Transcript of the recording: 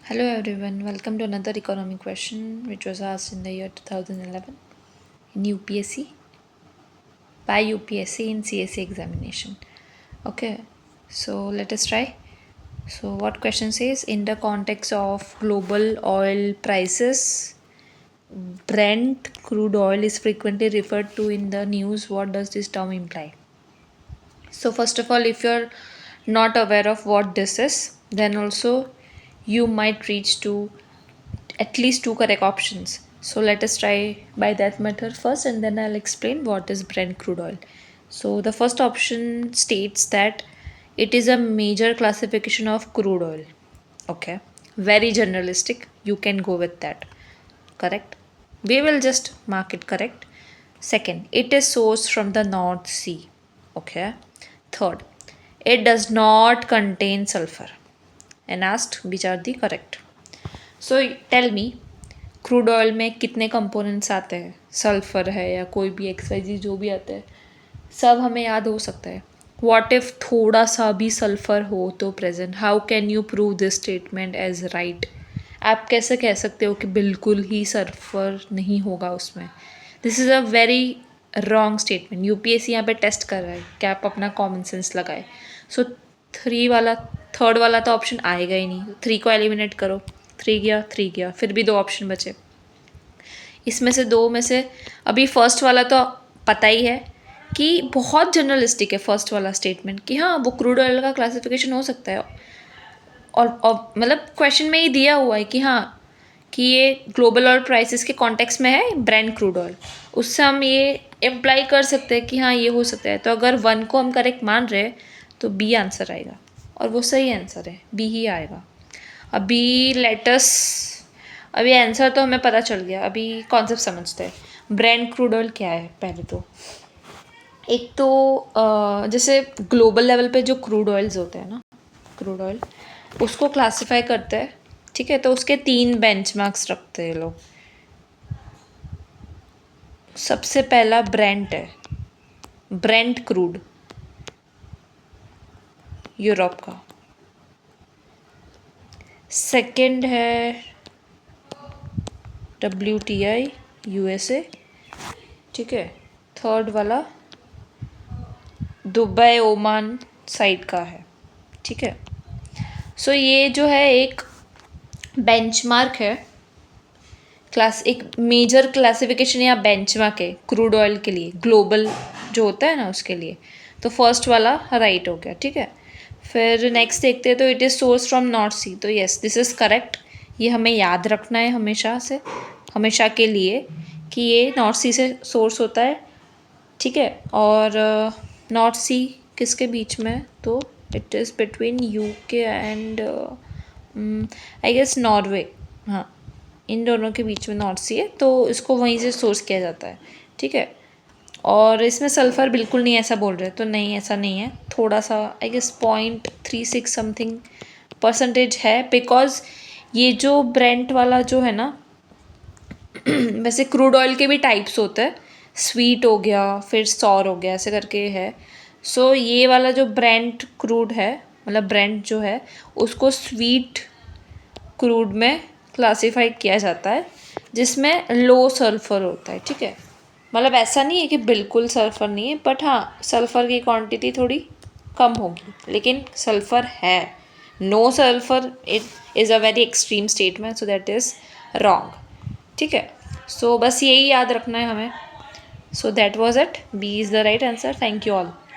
Hello everyone, welcome to another economic question which was asked in the year 2011 in UPSC by UPSC in CSE examination. Okay, so let us try. So, what question says, in the context of global oil prices, Brent crude oil is frequently referred to in the news. What does this term imply? So, first of all, if you're not aware of what this is, then also you might reach to at least two correct options. So let us try by that method first and then I'll explain what is Brent crude oil. So the first option states that it is a major classification of crude oil. Okay. Very generalistic. You can go with that. Correct. We will just mark it correct. Second, it is sourced from the North Sea. Okay. Third, it does not contain sulfur. And asked which are the correct. So tell me, crude oil में कितने components आते हैं? Sulphur है या कोई भी XYZ जो भी आते हैं सब हमें याद हो सकता है. वॉट इफ थोड़ा सा भी सल्फर हो तो present? How can you prove this statement as right? आप कैसे कह सकते हो कि बिल्कुल ही सल्फर नहीं होगा उसमें? This is a very wrong statement. UPSC यहाँ पे टेस्ट कर रहा है कि आप अपना कॉमन सेंस लगाए. सो थर्ड वाला तो ऑप्शन आएगा ही नहीं. 3 को एलिमिनेट करो. 3 गया, फिर भी 2 ऑप्शन बचे. इसमें से 2 में से अभी फर्स्ट वाला तो पता ही है कि बहुत जर्नलिस्टिक है फर्स्ट वाला स्टेटमेंट कि हाँ वो क्रूड ऑयल का क्लासिफिकेशन हो सकता है. और मतलब क्वेश्चन में ही दिया हुआ है कि हाँ कि ये ग्लोबल ऑयल प्राइसेस के कॉन्टेक्स्ट में है ब्रेंट क्रूड ऑयल. उससे हम ये इम्प्लाई कर सकते हैं कि हाँ ये हो सकता है. तो अगर 1 को हम करेक्ट मान रहे हैं तो बी आंसर आएगा और वो सही आंसर है. बी ही आएगा. अभी लेटस अभी आंसर तो हमें पता चल गया. अभी कॉन्सेप्ट समझते हैं. ब्रेंट क्रूड ऑयल क्या है? पहले तो एक तो जैसे ग्लोबल लेवल पे जो क्रूड ऑयल्स होते हैं ना, क्रूड ऑयल उसको क्लासिफाई करते हैं. ठीक है. तो उसके 3 बेंचमार्क्स रखते हैं लोग. सबसे पहला ब्रेंट है. ब्रेंट क्रूड यूरोप का. सेकंड है WTI USA. ठीक है. थर्ड वाला दुबई ओमान साइड का है. ठीक है. सो ये जो है एक बेंचमार्क है. एक मेजर क्लासिफिकेशन या बेंचमार्क है क्रूड ऑयल के लिए, ग्लोबल जो होता है ना उसके लिए. तो फर्स्ट वाला राइट हो गया. ठीक है. फिर नेक्स्ट देखते हैं. तो it is source from north sea. तो यस दिस इज़ करेक्ट. ये हमें याद रखना है हमेशा के लिए कि ये नॉर्थ सी से सोर्स होता है. ठीक है. और नॉर्थ सी किसके बीच में? तो it is between UK and I guess Norway. हाँ, इन दोनों के बीच में नॉर्थ सी है. तो इसको वहीं से सोर्स किया जाता है. ठीक है. और इसमें सल्फ़र बिल्कुल नहीं ऐसा बोल रहे. तो नहीं, ऐसा नहीं है. थोड़ा सा आई गेस 0.36 समथिंग % है. बिकॉज ये जो ब्रेंट वाला जो है ना वैसे क्रूड ऑयल के भी टाइप्स होते हैं. स्वीट हो गया, फिर सॉर हो गया, ऐसे करके है. सो ये वाला जो ब्रेंट क्रूड है, मतलब ब्रेंट जो है उसको स्वीट क्रूड में क्लासिफाई किया जाता है जिसमें लो सल्फ़र होता है. ठीक है. मतलब ऐसा नहीं है कि बिल्कुल सल्फ़र नहीं है, बट हाँ सल्फ़र की क्वांटिटी थोड़ी कम होगी, लेकिन सल्फ़र है. No sulphur it is a very extreme statement, so that is wrong. ठीक है. सो बस यही याद रखना है हमें. So that was it. B is the right answer. Thank you all.